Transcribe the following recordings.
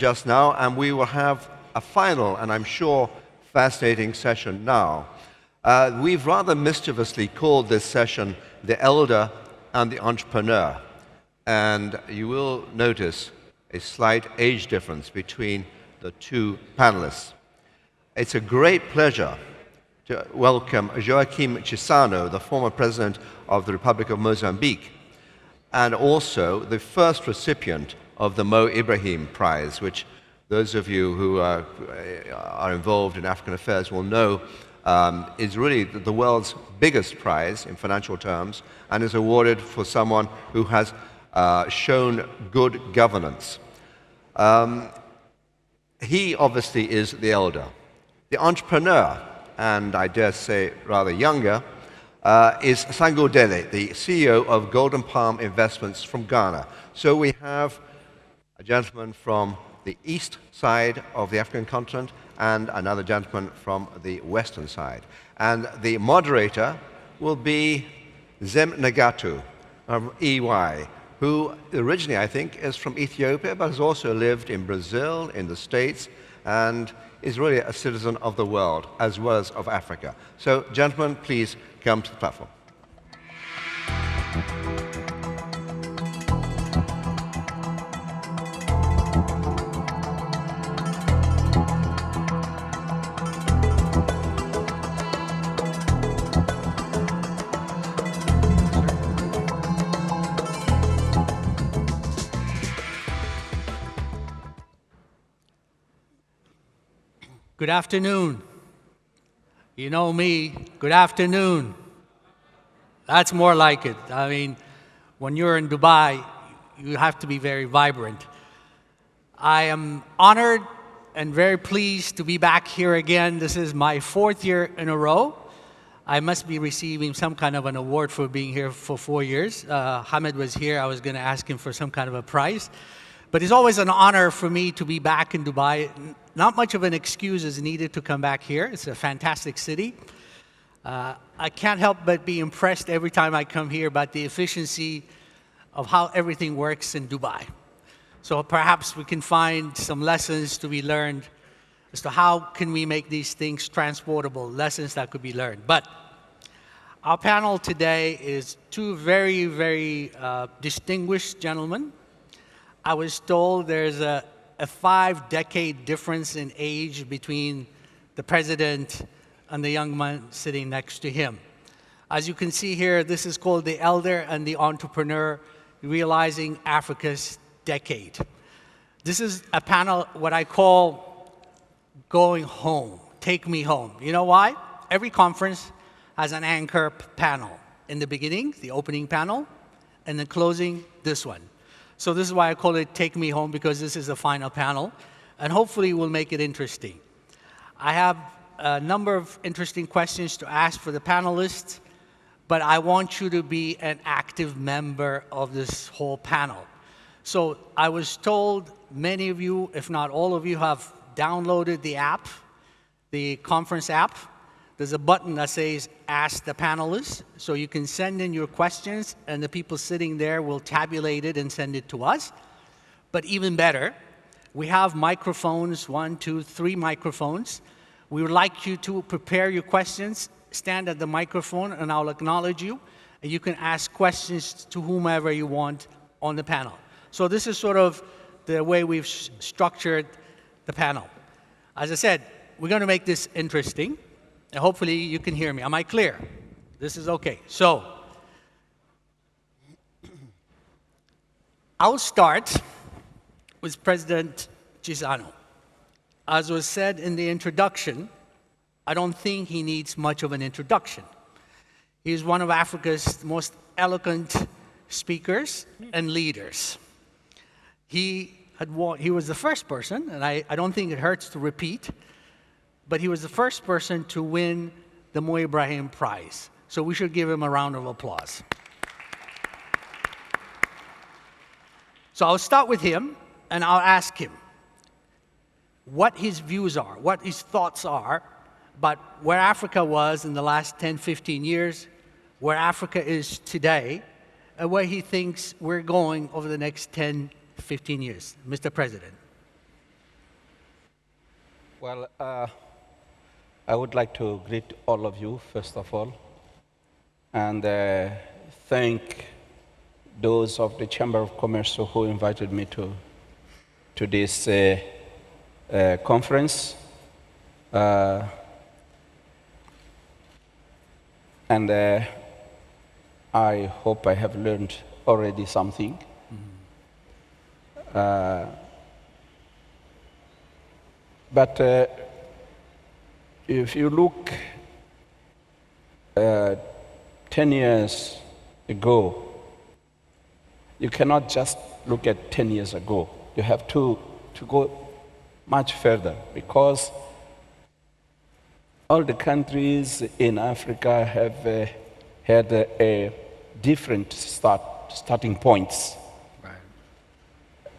just now, and we will have a final, and I'm sure fascinating session now. We've rather mischievously called this session The Elder and the Entrepreneur, and you will notice a slight age difference between the two panelists. It's a great pleasure to welcome Joaquim Chissano, the former president of the Republic of Mozambique, and also the first recipient of the Mo Ibrahim Prize, which those of you who are involved in African affairs will know is really the world's biggest prize in financial terms, and is awarded for someone who has shown good governance. He obviously is the elder. The entrepreneur, and I dare say rather younger, is Sangu Delle, the CEO of Golden Palm Investments from Ghana. So we have a gentleman from the east side of the African continent and another gentleman from the western side. And the moderator will be Negatu from EY, who originally, I think, is from Ethiopia, but has also lived in Brazil, in the States, and is really a citizen of the world, as well as of Africa. So, gentlemen, please come to the platform. Good afternoon. You know me, good afternoon. That's more like it. I mean, when you're in Dubai, you have to be very vibrant. I am honored and very pleased to be back here again. This is my fourth year in a row. I must be receiving some kind of an award for being here for 4 years. Hamid was here. I was going to ask him for some kind of a prize. But it's always an honor for me to be back in Dubai. Not much of an excuse is needed to come back here. It's a fantastic city. I can't help but be impressed every time I come here about the efficiency of how everything works in Dubai. So perhaps we can find some lessons to be learned as to how can we make these things transportable, lessons that could be learned. But our panel today is two very, very distinguished gentlemen. I was told there's a 5-decade difference in age between the president and the young man sitting next to him. As you can see here, this is called The Elder and the Entrepreneur, Realizing Africa's Decade. This is a panel, what I call going home, take me home. You know why? Every conference has an anchor panel. In the beginning, the opening panel, and the closing, this one. So this is why I call it Take Me Home, because this is the final panel, and hopefully we'll make it interesting. I have a number of interesting questions to ask for the panelists, but I want you to be an active member of this whole panel. So I was told many of you, if not all of you, have downloaded the app, the conference app. There's a button that says Ask the Panelists, so you can send in your questions, and the people sitting there will tabulate it and send it to us. But even better, we have microphones, 1, 2, 3 microphones. We would like you to prepare your questions, stand at the microphone, and I'll acknowledge you, and you can ask questions to whomever you want on the panel. So this is sort of the way we've structured the panel. As I said, we're going to make this interesting. And hopefully you can hear me. Am I clear? This is okay. So, I'll start with President Chissano. As was said in the introduction, I don't think he needs much of an introduction. He's one of Africa's most eloquent speakers and leaders. He was the first person, and I don't think it hurts to repeat, but he was the first person to win the Mo Ibrahim Prize. So we should give him a round of applause. So I'll start with him, and I'll ask him what his views are, what his thoughts are about where Africa was in the last 10, 15 years, where Africa is today, and where he thinks we're going over the next 10, 15 years. Mr. President. Well, I would like to greet all of you, first of all, and thank those of the Chamber of Commerce who invited me to this conference. And I hope I have learned already something. But if you look 10 years ago, you cannot just look at 10 years ago. You have to go much further, because all the countries in Africa have had different starting points. Right.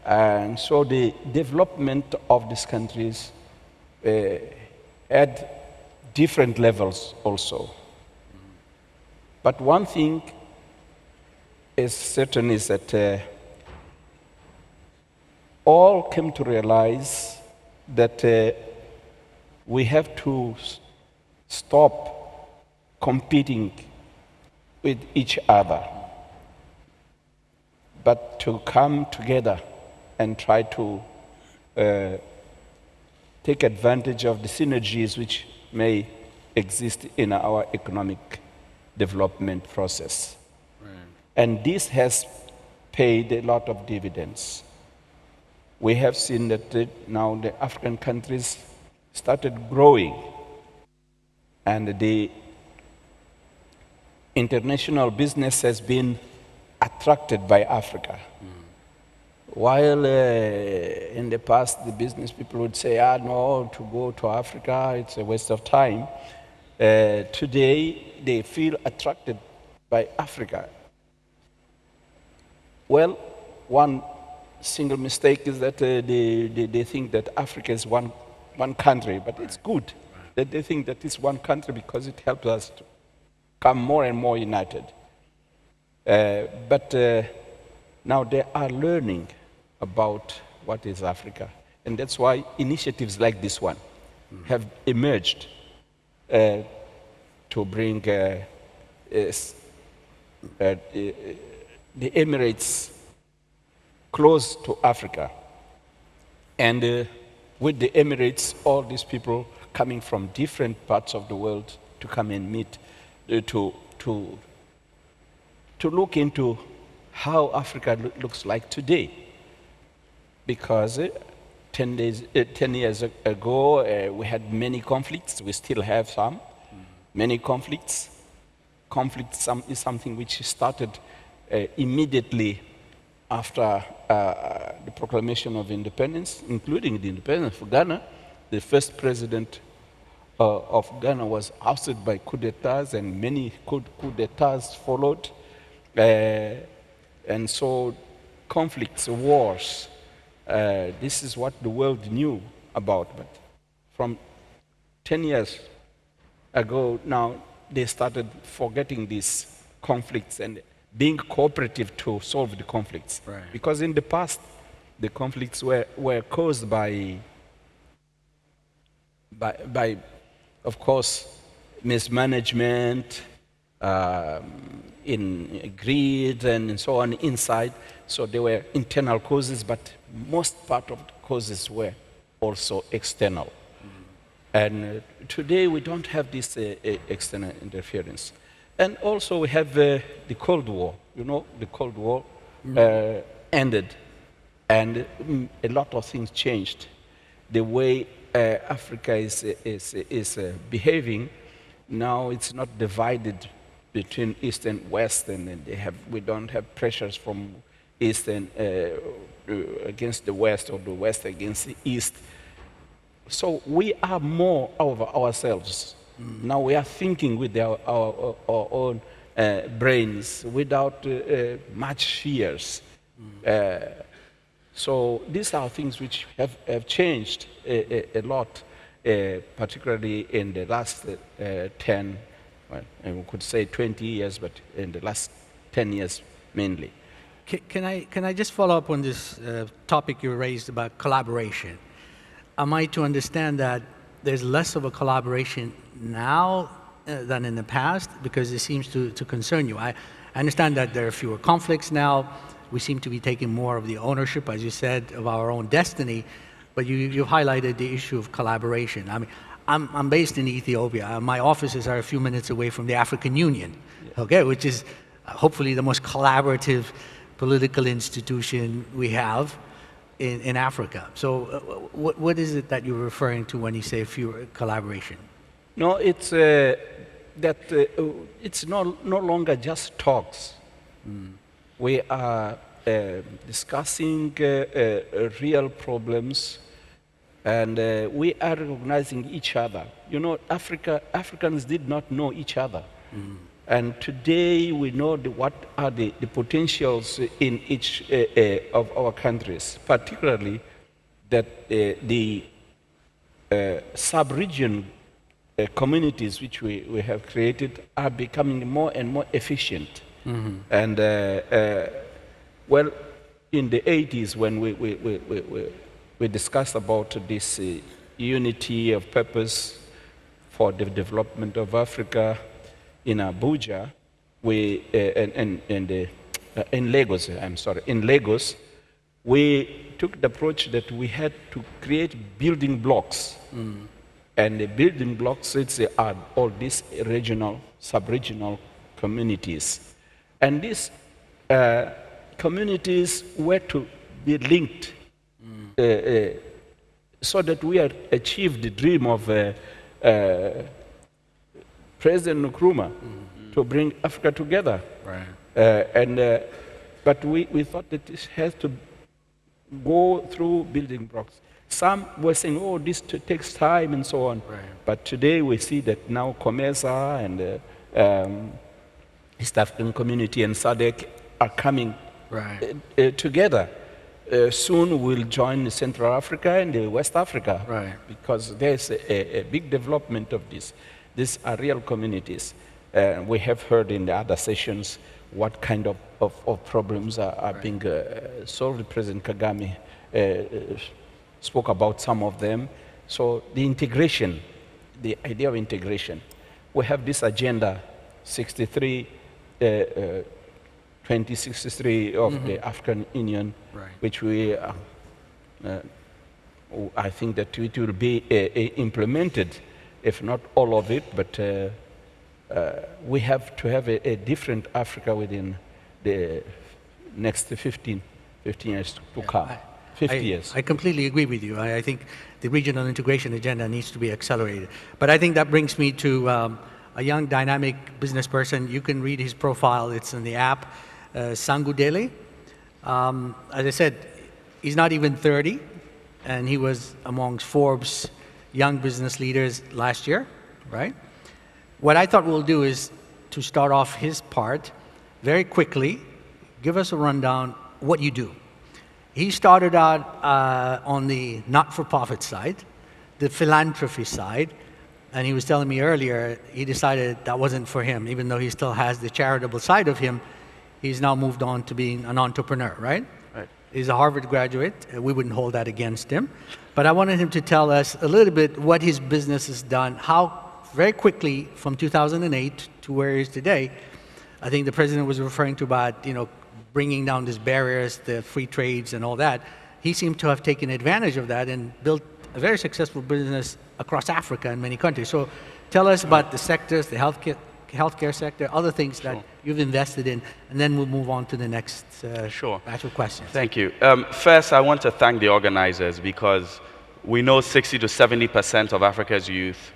And so the development of these countries had different levels also. But one thing is certain is that all came to realize that we have to stop competing with each other, but to come together and try to take advantage of the synergies which may exist in our economic development process. Right. And this has paid a lot of dividends. We have seen that now the African countries started growing, and the international business has been attracted by Africa. While in the past the business people would say, no, to go to Africa, it's a waste of time. Today they feel attracted by Africa. Well, one single mistake is that they think that Africa is one country, but it's good that they think that it's one country, because it helps us to become more and more united. But now they are learning about what is Africa. And that's why initiatives like this one have emerged to bring the Emirates close to Africa. And with the Emirates, all these people coming from different parts of the world to come and meet, to look into how Africa looks like today. Because 10 years ago, we had many conflicts. We still have some, many conflicts. Conflict is something which started immediately after the proclamation of independence, including the independence of Ghana. The first president of Ghana was ousted by coup d'etats, and many coup d'etats followed. And so conflicts, wars, this is what the world knew about. But from 10 years ago now, they started forgetting these conflicts and being cooperative to solve the conflicts. Right. Because in the past, the conflicts were caused by, of course, mismanagement, in greed and so on inside. So there were internal causes, but most part of the causes were also external. And today we don't have this external interference. And also we have the Cold War. You know, the Cold War ended, and a lot of things changed. The way Africa is behaving now, it's not divided between East and West, and we don't have pressures from East and against the West, or the West against the East. So we are more over ourselves. Now we are thinking with our own brains without much fears. So these are things which have changed a lot, particularly in the last 10, well, we could say 20 years, but in the last 10 years mainly. Can I just follow up on this topic you raised about collaboration? am I to understand that there's less of a collaboration now than in the past? Because it seems to concern you. I understand that there are fewer conflicts now. We seem to be taking more of the ownership, as you said, of our own destiny. But you highlighted the issue of collaboration. I mean, I'm based in Ethiopia. My offices are a few minutes away from the African Union, okay, which is hopefully the most collaborative political institution we have in Africa. So what is it that you're referring to when you say fewer collaboration? No, it's that it's no longer just talks. We are discussing real problems, and we are recognizing each other. You know, Africans did not know each other. And today we know what are the potentials in each of our countries, particularly that the sub-region communities which we have created are becoming more and more efficient. And well, in the 80s when we discussed about this unity of purpose for the development of Africa in Abuja, in Lagos, in Lagos, we took the approach that we had to create building blocks. And the building blocks, are all these regional, sub-regional communities. And these communities were to be linked so that we achieved the dream of President Nkrumah to bring Africa together. Right. But we thought that this has to go through building blocks. Some were saying, oh, this takes time and so on. Right. But today we see that now COMESA and East African Community and SADC are coming together. Soon we'll join Central Africa and West Africa, because there's a big development of this. These are real communities. We have heard in the other sessions what kind of problems are being solved. President Kagame spoke about some of them. So the integration, the idea of integration. We have this agenda 2063 of the African Union, which we, I think that it will be implemented, if not all of it, but we have to have a different Africa within the next 15 years to come. 50 years. I completely agree with you. I think the regional integration agenda needs to be accelerated. But I think that brings me to a young, dynamic business person. You can read his profile. It's in the app, Sangu Delle. As I said, he's not even 30, and he was amongst Forbes' young business leaders last year, right? What I thought we'll do is to start off his part very quickly, give us a rundown what you do. He started out on the not-for-profit side, the philanthropy side, and he was telling me earlier he decided that wasn't for him. Even though he still has the charitable side of him, he's now moved on to being an entrepreneur, right? Right. He's a Harvard graduate. We wouldn't hold that against him. But I wanted him to tell us a little bit what his business has done, how very quickly from 2008 to where he is today. I think the president was referring to about, bringing down these barriers, the free trades and all that. He seemed to have taken advantage of that and built a very successful business across Africa and many countries. So tell us about the sectors, the healthcare sector, other things that you've invested in, and then we'll move on to the next batch of questions. Thank you. First, I want to thank the organizers, because we know 60 to 70% of Africa's youth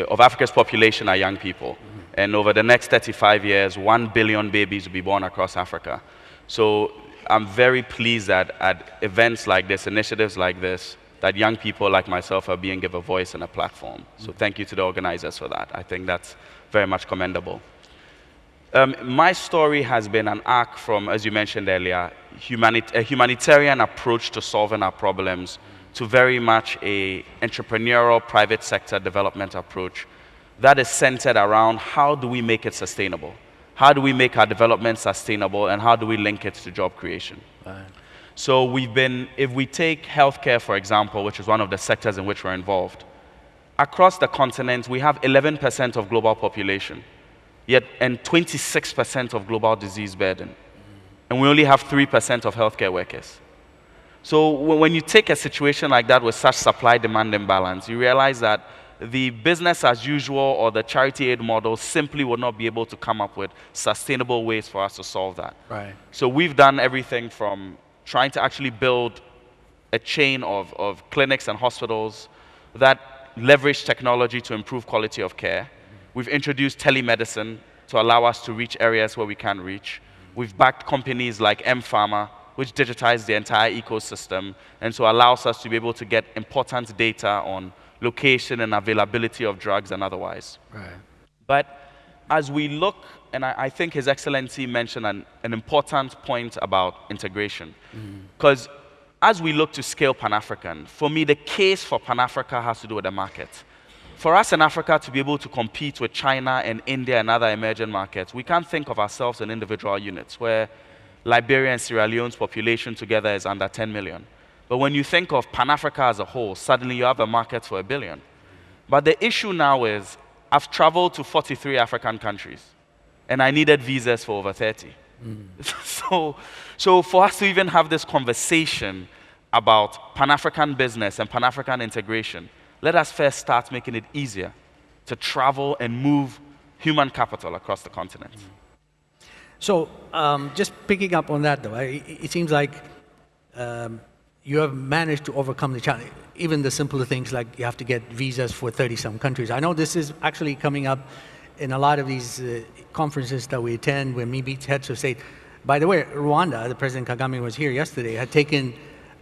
of Africa's population are young people. And over the next 35 years, 1 billion babies will be born across Africa. So I'm very pleased that at events like this, initiatives like this, that young people like myself are being given a voice and a platform. So thank you to the organizers for that. I think that's very much commendable. My story has been an arc from, as you mentioned earlier, a humanitarian approach to solving our problems to very much a entrepreneurial private sector development approach that is centered around how do we make it sustainable? How do we make our development sustainable, and how do we link it to job creation? Right. So if we take healthcare, for example, which is one of the sectors in which we're involved, across the continent, we have 11% of global population, and 26% of global disease burden. And we only have 3% of healthcare workers. So when you take a situation like that with such supply-demand imbalance, you realize that the business as usual or the charity aid model simply would not be able to come up with sustainable ways for us to solve that. Right. So we've done everything from trying to actually build a chain of clinics and hospitals that leverage technology to improve quality of care. We've introduced telemedicine to allow us to reach areas where we can't reach. We've backed companies like M-Pharma, which digitize the entire ecosystem, and so allows us to be able to get important data on location and availability of drugs and otherwise. Right. But as we look, and I think His Excellency mentioned an important point about integration, because as we look to scale Pan-African, for me, the case for Pan-Africa has to do with the market. For us in Africa to be able to compete with China and India and other emerging markets, we can't think of ourselves in individual units, where Liberia and Sierra Leone's population together is under 10 million. But when you think of Pan-Africa as a whole, suddenly you have a market for 1 billion. But the issue now is, I've traveled to 43 African countries, and I needed visas for over 30. So for us to even have this conversation about Pan-African business and Pan-African integration, let us first start making it easier to travel and move human capital across the continent. So just picking up on that, though, it seems like you have managed to overcome the challenge, even the simpler things like you have to get visas for 30-some countries. I know this is actually coming up in a lot of these conferences that we attend when we meet heads of state. By the way, Rwanda, the President Kagame was here yesterday, had taken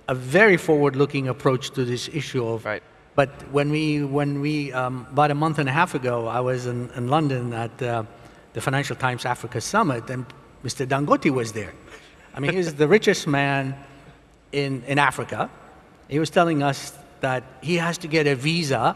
a very forward-looking approach to this issue of. Right. But when we about a month and a half ago, I was in London at the Financial Times Africa Summit, and Mr. Dangote was there. I mean, he's the richest man in Africa. He was telling us that he has to get a visa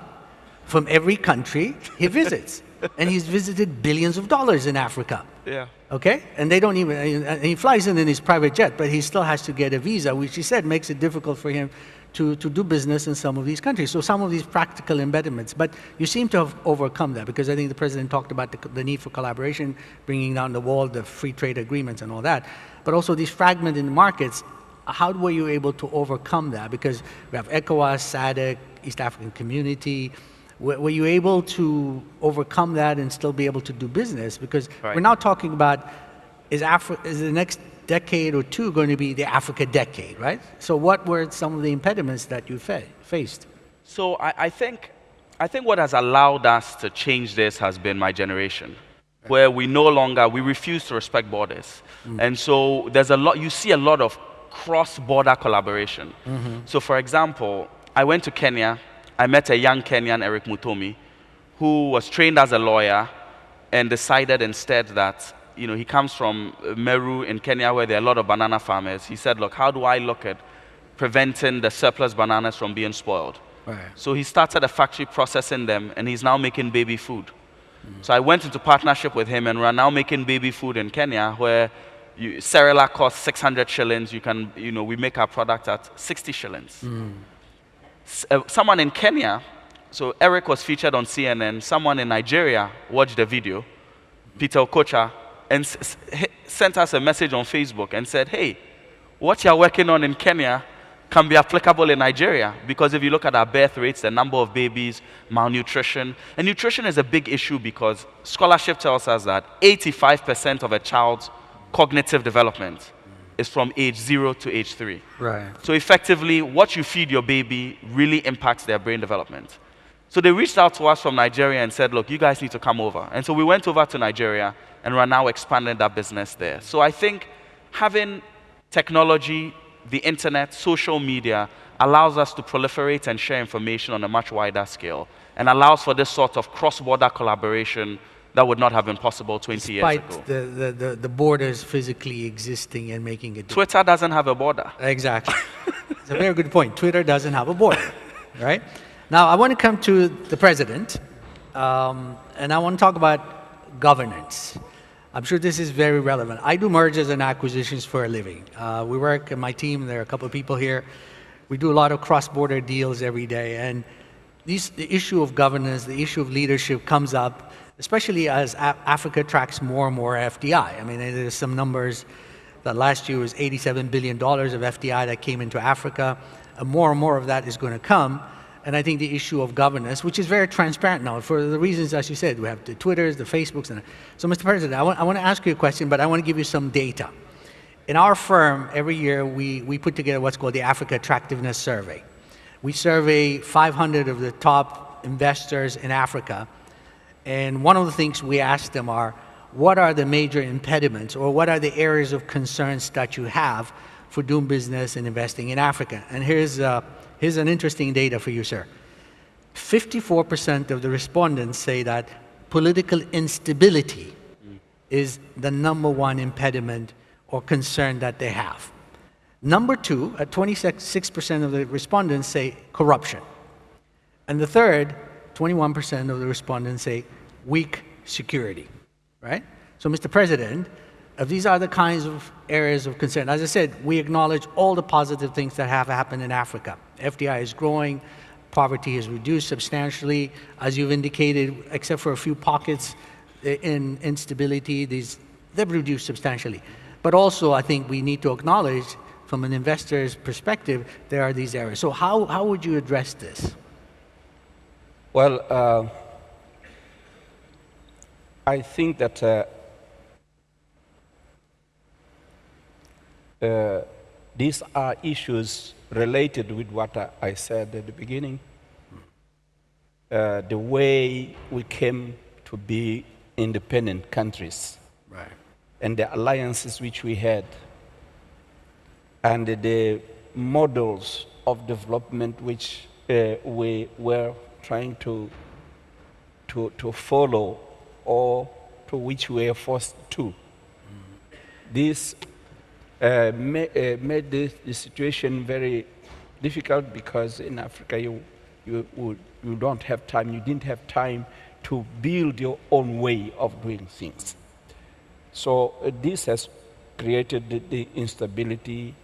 from every country he visits. And he's visited billions of dollars in Africa. Yeah. Okay? And they don't even, and he flies in his private jet, but he still has to get a visa, which he said makes it difficult for him to do business in some of these countries. So some of these practical impediments. But you seem to have overcome that, because I think the President talked about the need for collaboration, bringing down the wall, the free trade agreements and all that. But also these fragmented markets, how were you able to overcome that? Because we have ECOWAS, SADC, East African Community. Were you able to overcome that and still be able to do business? Because we're now talking about, is the next decade or two going to be the Africa decade, right? So what were some of the impediments that you faced? So I think what has allowed us to change this has been my generation, where we refuse to respect borders. And so there's you see a lot of cross-border collaboration. So for example, I went to Kenya. I met a young Kenyan, Eric Mutomi, who was trained as a lawyer and decided instead that, he comes from Meru in Kenya, where there are a lot of banana farmers. He said, look, how do I look at preventing the surplus bananas from being spoiled? Right. So he started a factory processing them, and he's now making baby food. So I went into partnership with him, and we're now making baby food in Kenya, where Cerelac costs 600 shillings. We make our product at 60 shillings. Someone in Kenya, so Eric was featured on CNN, someone in Nigeria watched the video, Peter Okocha, and sent us a message on Facebook and said, hey, what you're working on in Kenya can be applicable in Nigeria, because if you look at our birth rates, the number of babies, malnutrition, and nutrition is a big issue because scholarship tells us that 85% of a child's cognitive development is from age 0 to age 3. Right. So effectively, what you feed your baby really impacts their brain development. So they reached out to us from Nigeria and said, look, you guys need to come over. And so we went over to Nigeria, and we're now expanding that business there. So I think having technology, the internet, social media, allows us to proliferate and share information on a much wider scale, and allows for this sort of cross-border collaboration that would not have been possible 20 years ago. Despite the borders physically existing and making it. Twitter doesn't have a border. Exactly. It's a very good point. Twitter doesn't have a border, right? Now, I want to come to the President, and I want to talk about governance. I'm sure this is very relevant. I do mergers and acquisitions for a living. We work in my team, there are a couple of people here. We do a lot of cross-border deals every day, and the issue of governance, the issue of leadership comes up, especially as Africa attracts more and more FDI. I mean, there's some numbers that last year was $87 billion of FDI that came into Africa, and more of that is going to come. And I think the issue of governance, which is very transparent now, for the reasons, as you said, we have the Twitters, the Facebooks. So, Mr. President, I want to ask you a question, but I want to give you some data. In our firm, every year, we put together what's called the Africa Attractiveness Survey. We survey 500 of the top investors in Africa, and one of the things we ask them are, what are the major impediments, or what are the areas of concerns that you have for doing business and investing in Africa? And here's an interesting data for you, sir. 54% of the respondents say that political instability is the #1 impediment or concern that they have. Number 2, at 26% of the respondents say corruption. And the third, 21% of the respondents say weak security, right? So, Mr. President, if these are the kinds of areas of concern, as I said, we acknowledge all the positive things that have happened in Africa. FDI is growing, poverty is reduced substantially, as you've indicated, except for a few pockets in instability, they've reduced substantially. But also, I think we need to acknowledge, from an investor's perspective, there are these areas. So how would you address this? Well, I think that these are issues related with what I said at the beginning. The way we came to be independent countries, right, and the alliances which we had, and the models of development which we were trying to follow, or to which we were forced to. This made the situation very difficult, because in Africa you don't have time, you didn't have time to build your own way of doing things. So this has created the instability,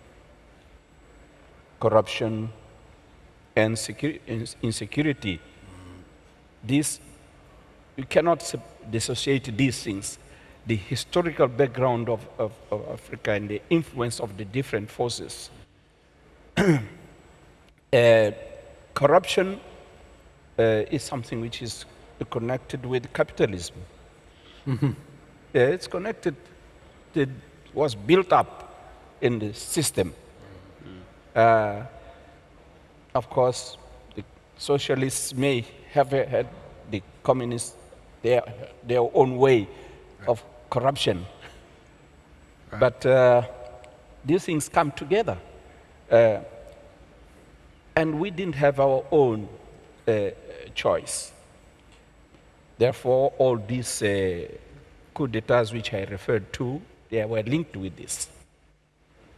corruption, and insecurity. This, you cannot dissociate these things. The historical background of Africa and the influence of the different forces. Corruption is something which is connected with capitalism. Mm-hmm. It's connected, it was built up in the system. Of course, the socialists may have had the communists their own way of corruption. Right. But these things come together. And we didn't have our own choice. Therefore, all these coup d'etats which I referred to, they were linked with this.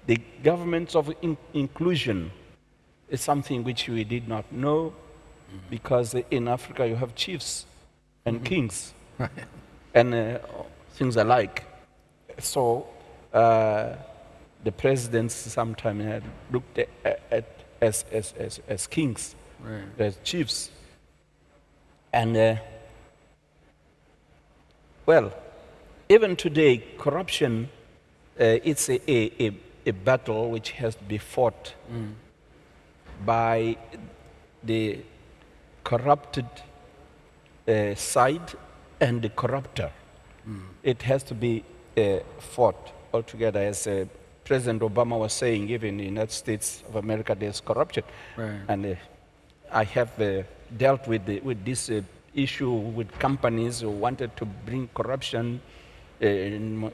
The governments of inclusion is something which we did not know, because in Africa you have chiefs and kings. Right. And things alike. So the presidents sometimes had looked at as kings, right, as chiefs. And well, even today, corruption, it's a battle which has to be fought by the corrupted side and the corrupter. It has to be fought altogether. As President Obama was saying, even in the United States of America, there's corruption. Right. And I have dealt with this issue with companies who wanted to bring corruption in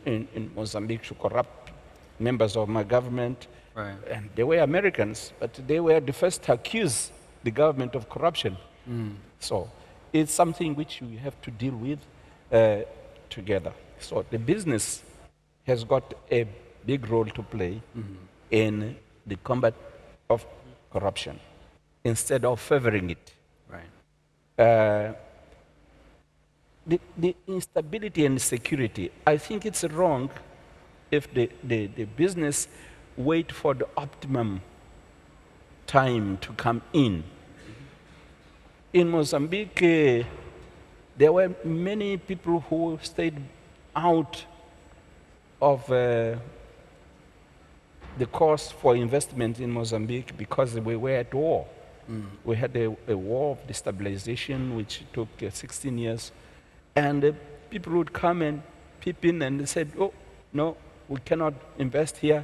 Mozambique, to corrupt members of my government. Right. And they were Americans, but they were the first to accuse the government of corruption. So it's something which we have to deal with together. So the business has got a big role to play in the combat of corruption, instead of favoring it. Right. the instability and security, I think it's wrong if the business wait for the optimum time to come in. In Mozambique, there were many people who stayed out of the course for investment in Mozambique because we were at war. We had a war of destabilization which took 16 years. And people would come and peep in and they said, oh, no, we cannot invest here.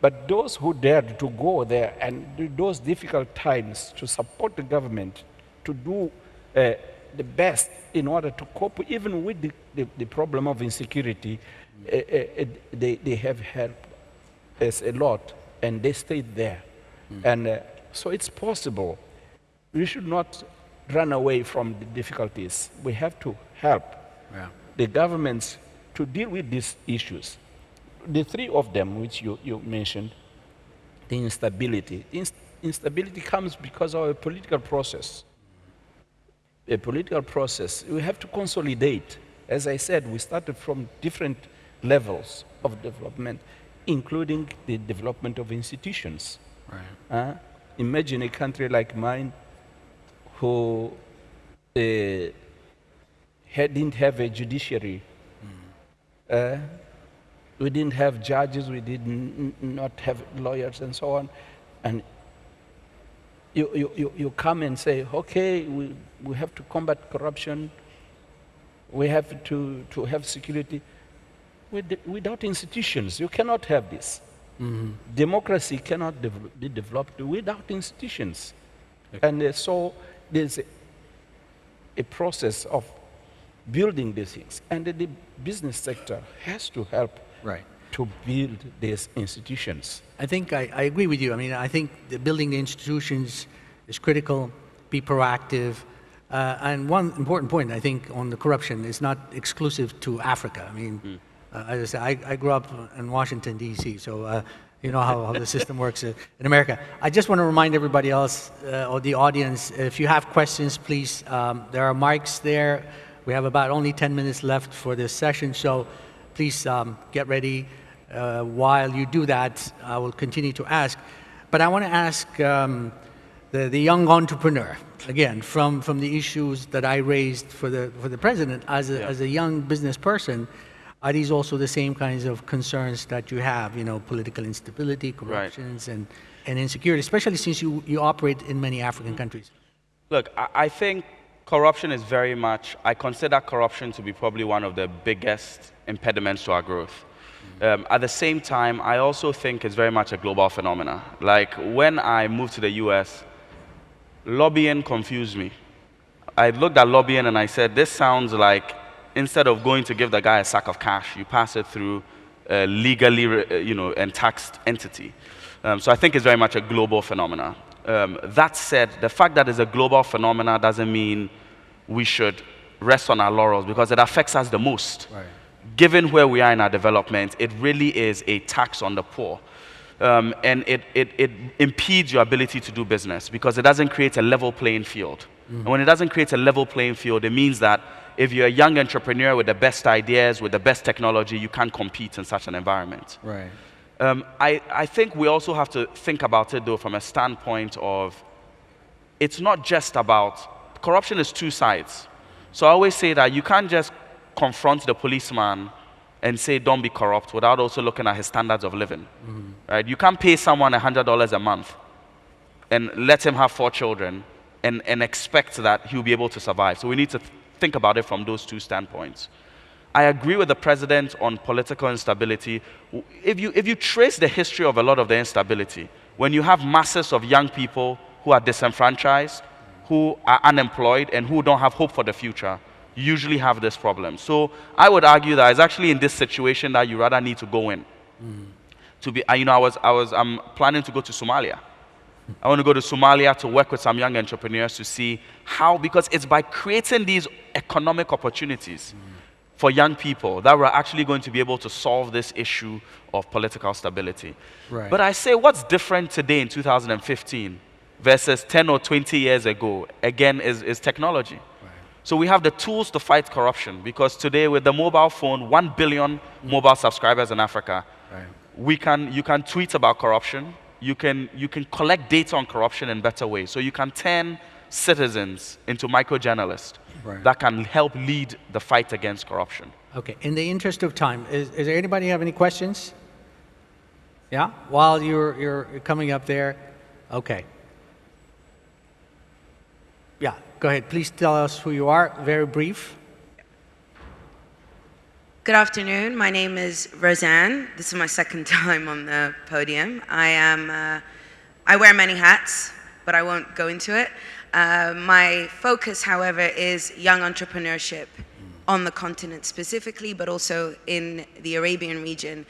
But those who dared to go there and do those difficult times to support the government, to do the best in order to cope even with the problem of insecurity, they have helped us a lot, and they stayed there. And so it's possible. We should not run away from the difficulties. We have to help the governments to deal with these issues. The three of them, which you mentioned, the instability. Instability comes because of a political process. A political process. We have to consolidate. As I said, we started from different levels of development, including the development of institutions. Imagine a country like mine who didn't have a judiciary. We didn't have judges, we did not have lawyers and so on. And you come and say, okay, we have to combat corruption, we have to have security. Without institutions, you cannot have this. Democracy cannot be developed without institutions. And so there's a process of building these things. And the business sector has to help to build these institutions. I think I agree with you. I mean, I think building the institutions is critical, be proactive. And one important point, I think, on the corruption is not exclusive to Africa. I mean, as I say, I grew up in Washington, D.C., so you know how the system works in America. I just want to remind everybody else, or the audience, if you have questions, please, there are mics there. We have about only 10 minutes left for this session, so please get ready. While you do that, I will continue to ask. But I want to ask the young entrepreneur, again, from the issues that I raised for the president, as a young business person, are these also the same kinds of concerns that you have, you know, political instability, corruptions, and insecurity, especially since you operate in many African countries? Look, I think corruption is very much, I consider corruption to be probably one of the biggest impediments to our growth. At the same time, I also think it's very much a global phenomenon. Like when I moved to the US, lobbying confused me. I looked at lobbying and I said, this sounds like instead of going to give the guy a sack of cash, you pass it through a legally and taxed entity. So I think it's very much a global phenomenon. That said, the fact that it's a global phenomenon doesn't mean we should rest on our laurels because it affects us the most. Given where we are in our development, it really is a tax on the poor. And it impedes your ability to do business because it doesn't create a level playing field. And when it doesn't create a level playing field, it means that if you're a young entrepreneur with the best ideas, with the best technology, you can't compete in such an environment. I think we also have to think about it, though, from a standpoint of it's not just about corruption is two sides. So I always say that you can't just confront the policeman and say don't be corrupt without also looking at his standards of living. Right? You can't pay someone $100 a month and let him have 4 children and expect that he'll be able to survive. So we need to think about it from those two standpoints. I agree with the president on political instability. If you trace the history of a lot of the instability, when you have masses of young people who are disenfranchised, who are unemployed, and who don't have hope for the future, you usually have this problem. So I would argue that it's actually in this situation that you rather need to go in. To be, I'm planning to go to Somalia. I want to go to Somalia to work with some young entrepreneurs to see how, because it's by creating these economic opportunities for young people that we're actually going to be able to solve this issue of political stability. But I say what's different today in 2015 versus 10 or 20 years ago, again, is technology. So we have the tools to fight corruption, because today with the mobile phone, 1 billion mobile subscribers in Africa, you can tweet about corruption, you can collect data on corruption in better ways. So you can turn citizens into microjournalists that can help lead the fight against corruption. Okay, in the interest of time, is there anybody have any questions? Yeah, while you're coming up there, okay. Yeah, go ahead, please tell us who you are, very brief. Good afternoon, my name is Roseanne. This is my second time on the podium. I wear many hats, but I won't go into it. My focus, however, is young entrepreneurship on the continent specifically, but also in the Arabian region.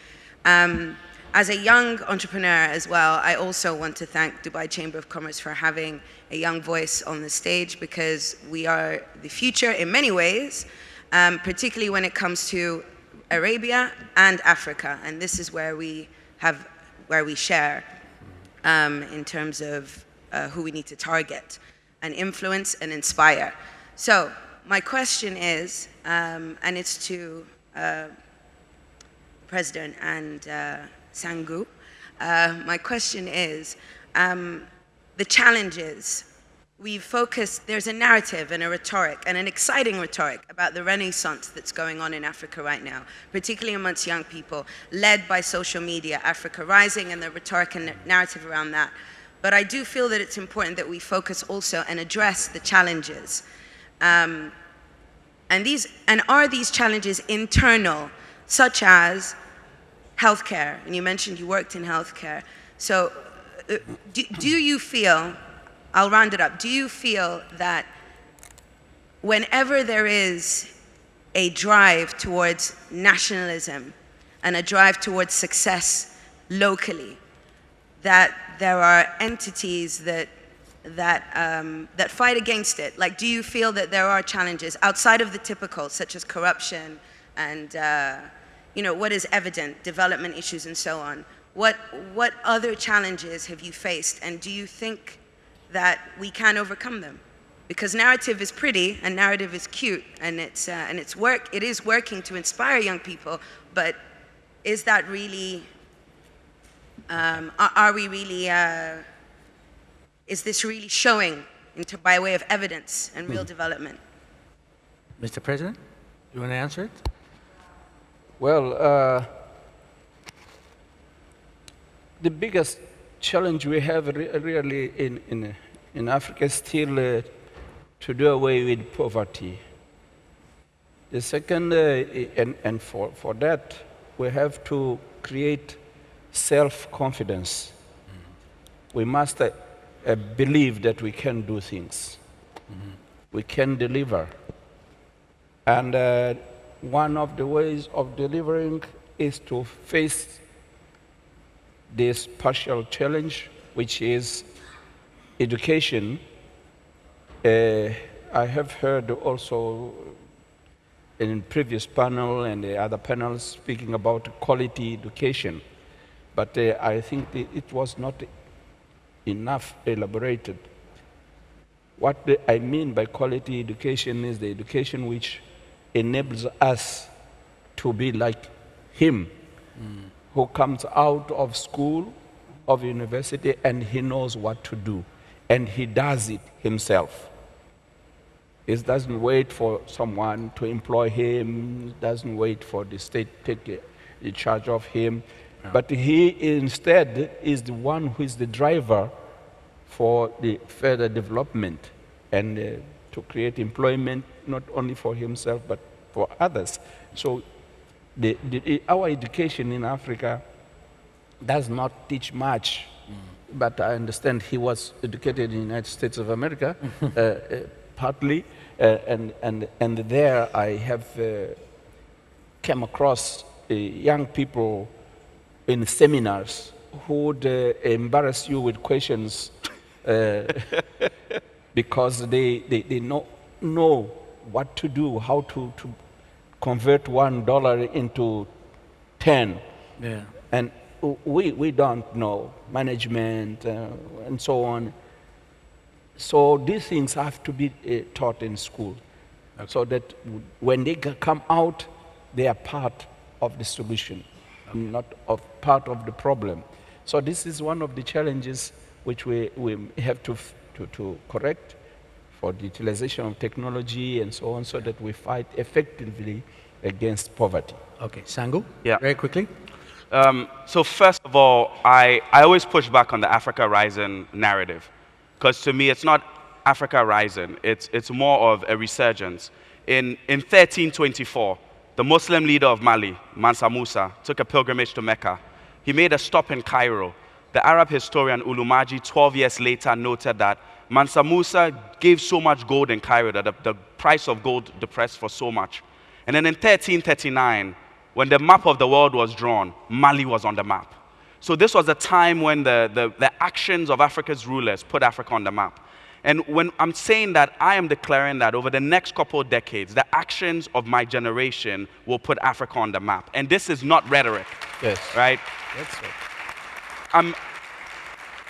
As a young entrepreneur as well, I also want to thank Dubai Chamber of Commerce for having a young voice on the stage, because we are the future in many ways, particularly when it comes to Arabia and Africa. And this is where we share in terms of who we need to target and influence and inspire. So my question is, and it's to President and Sangu. My question is, the challenges. We've focused, there's a narrative and a rhetoric, and an exciting rhetoric about the renaissance that's going on in Africa right now, particularly amongst young people, led by social media, Africa Rising, and the rhetoric and narrative around that. But I do feel that it's important that we focus also and address the challenges. And are these challenges internal, such as healthcare? And you mentioned you worked in healthcare. So do you feel, I'll round it up, do you feel that whenever there is a drive towards nationalism and a drive towards success locally, that there are entities that fight against it? Like, do you feel that there are challenges outside of the typical, such as corruption and what is evident, development issues and so on? What other challenges have you faced, and do you think that we can overcome them? Because narrative is pretty and narrative is cute, and it is working to inspire young people, but is that really, is this really showing by way of evidence and real development? Mr. President, you want to answer it? Well, the biggest challenge we have really in Africa is still to do away with poverty. The second, and for that, we have to create self-confidence. We must believe that we can do things. We can deliver. And one of the ways of delivering is to face this partial challenge, which is education. I have heard also in previous panel and the other panels speaking about quality education, but I think it was not enough elaborated. What I mean by quality education is the education which enables us to be like him, who comes out of school, of university, and he knows what to do, and he does it himself. He doesn't wait for someone to employ him, doesn't wait for the state to take charge of him, but he instead is the one who is the driver for the further development and to create employment, not only for himself, but for others. So our education in Africa does not teach much, but I understand he was educated in the United States of America, partly, and there I have come across young people in seminars who would embarrass you with questions because they know what to do, how to convert $1 into 10. Yeah. And we don't know management and so on. So these things have to be taught in school. so that when they come out, they are part of the solution, not of part of the problem. So this is one of the challenges which we have to correct for the utilization of technology and so on, so that we fight effectively against poverty. Okay, Sangu, Yeah. very quickly. So first of all, I always push back on the Africa Rising narrative, because to me it's not Africa Rising, it's more of a resurgence. In 1324, the Muslim leader of Mali, Mansa Musa, took a pilgrimage to Mecca. He made a stop in Cairo. The Arab historian Ulumaji, 12 years later, noted that Mansa Musa gave so much gold in Cairo that the price of gold depressed for so much. And then in 1339, when the map of the world was drawn, Mali was on the map. So this was a time when the actions of Africa's rulers put Africa on the map. And when I'm saying that, I am declaring that over the next couple of decades, the actions of my generation will put Africa on the map. And this is not rhetoric. Yes. Right? That's it.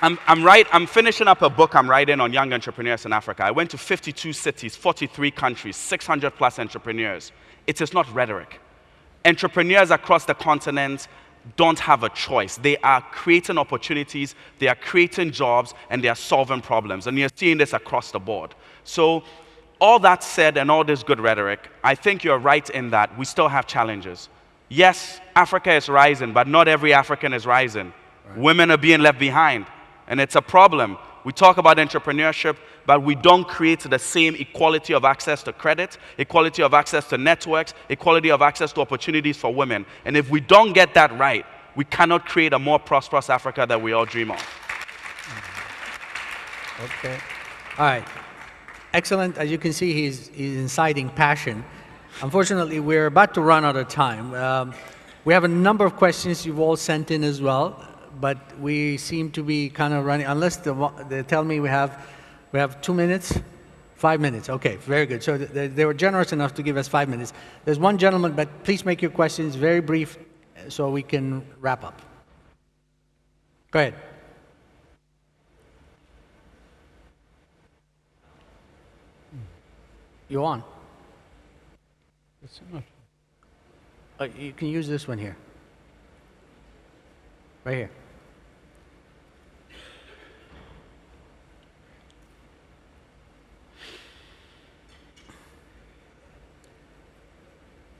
I'm finishing up a book I'm writing on young entrepreneurs in Africa. I went to 52 cities, 43 countries, 600 plus entrepreneurs. It is not rhetoric. Entrepreneurs across the continent don't have a choice. They are creating opportunities, they are creating jobs, and they are solving problems. And you're seeing this across the board. So all that said and all this good rhetoric, I think you're right in that we still have challenges. Yes, Africa is rising, but not every African is rising. Right. Women are being left behind, and it's a problem. We talk about entrepreneurship, but we don't create the same equality of access to credit, equality of access to networks, equality of access to opportunities for women. And if we don't get that right, we cannot create a more prosperous Africa that we all dream of. Okay. All right. Excellent. As you can see, he's inciting passion. Unfortunately, we're about to run out of time. We have a number of questions you've all sent in as well, but we seem to be kind of running, unless they tell me we have 2 minutes, 5 minutes. Okay, very good. So they were generous enough to give us 5 minutes. There's one gentleman, but please make your questions very brief so we can wrap up. Go ahead. You're on. You can use this one here. Right here.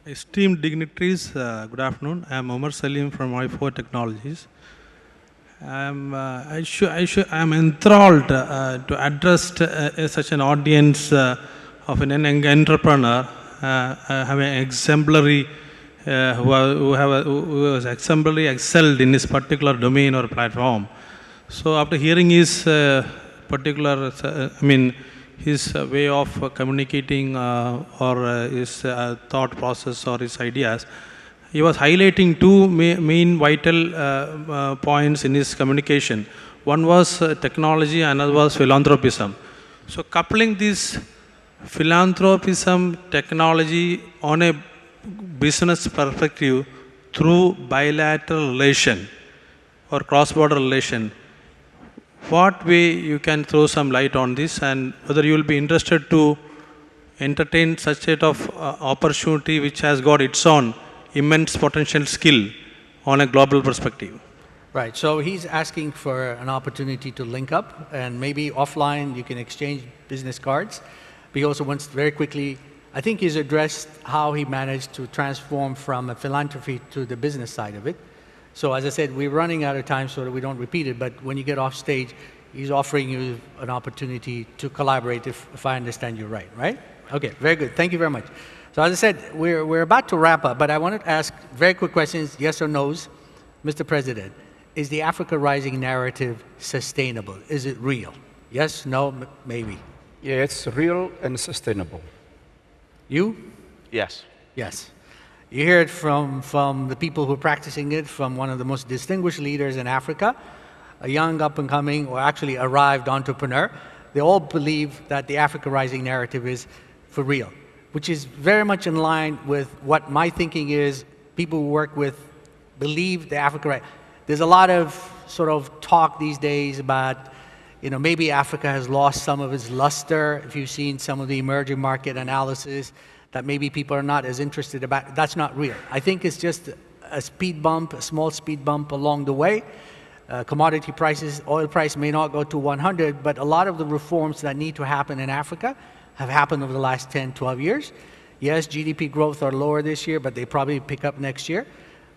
Esteemed dignitaries, good afternoon. I am Omar Salim from i4 Technologies. I am enthralled to address such an audience of an young entrepreneur, having exemplary, who has exemplary excelled in his particular domain or platform. So after hearing his particular, his way of communicating or his thought process or his ideas, he was highlighting two main vital points in his communication. One was technology, another was philanthropism. So coupling this philanthropism, technology on a business perspective through bilateral relation or cross-border relation, what way you can throw some light on this, and whether you will be interested to entertain such state of opportunity which has got its own immense potential skill on a global perspective. Right, so he's asking for an opportunity to link up, and maybe offline you can exchange business cards. But he also wants very quickly, I think he's addressed how he managed to transform from a philanthropy to the business side of it. So as I said, we're running out of time so that we don't repeat it, but when you get off stage, he's offering you an opportunity to collaborate, if I understand you right? Okay, very good, thank you very much. So as I said, we're about to wrap up, but I wanted to ask very quick questions, yes or no's. Mr. President, is the Africa Rising narrative sustainable? Is it real? Yes, no, maybe? Yeah, it's real and sustainable. You? Yes. Yes. You hear it from the people who are practicing it, from one of the most distinguished leaders in Africa, a young up-and-coming, or actually arrived entrepreneur. They all believe that the Africa Rising narrative is for real, which is very much in line with what my thinking is. People who work with believe the Africa Rising. There's a lot of sort of talk these days about, you know, maybe Africa has lost some of its luster. If you've seen some of the emerging market analysis, that maybe people are not as interested about, that's not real. I think it's just a speed bump, a small speed bump along the way. Commodity prices, oil price may not go to 100, but a lot of the reforms that need to happen in Africa have happened over the last 10, 12 years. Yes, GDP growth are lower this year, but they probably pick up next year.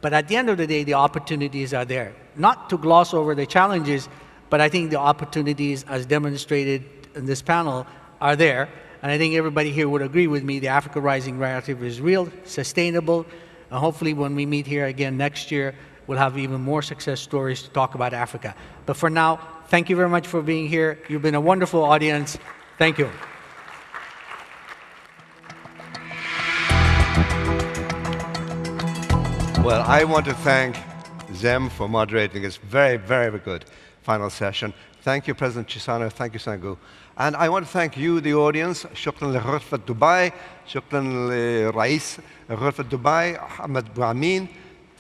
But at the end of the day, the opportunities are there. Not to gloss over the challenges, but I think the opportunities, as demonstrated in this panel, are there. And I think everybody here would agree with me, the Africa Rising narrative is real, sustainable, and hopefully when we meet here again next year, we'll have even more success stories to talk about Africa. But for now, thank you very much for being here. You've been a wonderful audience. Thank you. Well, I want to thank Zem for moderating this very, very good final session. Thank you, President Chissano. Thank you, Sangu. And I want to thank you, the audience. شكرا لغرفة دبي. شكرا لرئيس غرفة دبي أحمد بوعمين.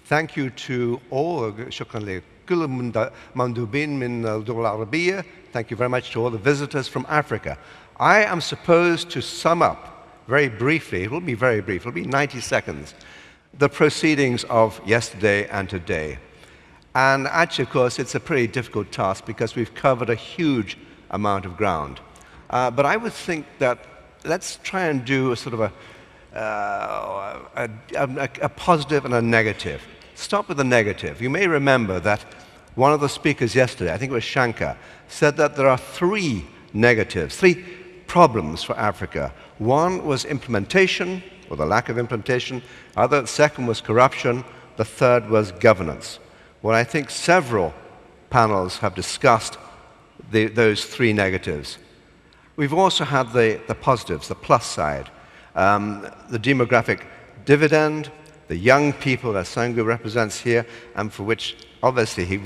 Thank you to all. شكرا لكل المندوبين من الدول العربية. Thank you very much to all the visitors from Africa. I am supposed to sum up very briefly, it will be very brief, it will be 90 seconds, the proceedings of yesterday and today. And actually, of course, it's a pretty difficult task because we've covered a huge amount of ground. But I would think that let's try and do a sort of a positive and a negative. Start with the negative. You may remember that one of the speakers yesterday, I think it was Shankar, said that there are three negatives, three problems for Africa. One was implementation, or the lack of implementation. Second was corruption. The third was governance. Well, I think several panels have discussed those three negatives. We've also had the positives, the plus side, the demographic dividend, the young people that Sangu represents here, and for which, obviously, he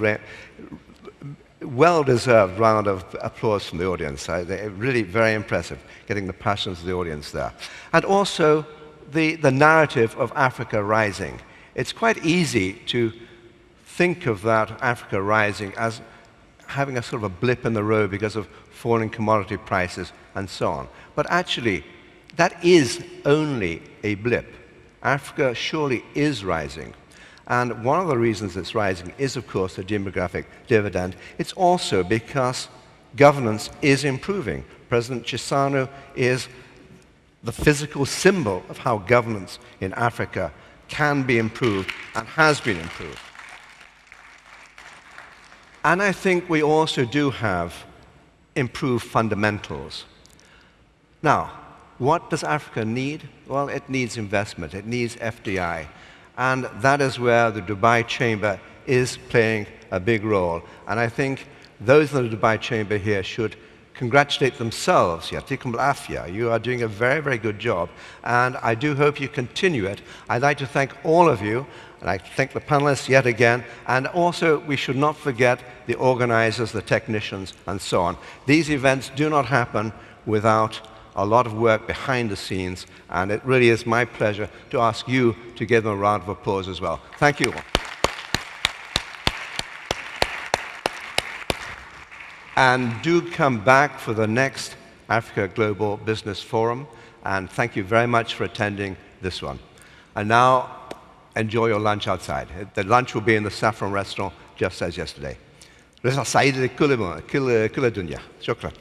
well-deserved round of applause from the audience. They're really very impressive, getting the passions of the audience there. And also, the narrative of Africa rising. It's quite easy to think of that Africa rising as having a sort of a blip in the road because of falling commodity prices and so on. But actually, that is only a blip. Africa surely is rising. And one of the reasons it's rising is, of course, the demographic dividend. It's also because governance is improving. President Chissano is the physical symbol of how governance in Africa can be improved and has been improved. And I think we also do have improved fundamentals. Now, what does Africa need? Well, it needs investment. It needs FDI. And that is where the Dubai Chamber is playing a big role. And I think those in the Dubai Chamber here should congratulate themselves. Yatikum al-afia. You are doing a very, very good job. And I do hope you continue it. I'd like to thank all of you. And I thank the panelists yet again. And also, we should not forget the organizers, the technicians, and so on. These events do not happen without a lot of work behind the scenes. And it really is my pleasure to ask you to give them a round of applause as well. Thank you. And do come back for the next Africa Global Business Forum. And thank you very much for attending this one. And now, enjoy your lunch outside. The lunch will be in the Saffron restaurant, just as yesterday. رزق سعيد لكل الدنيا. شكرا.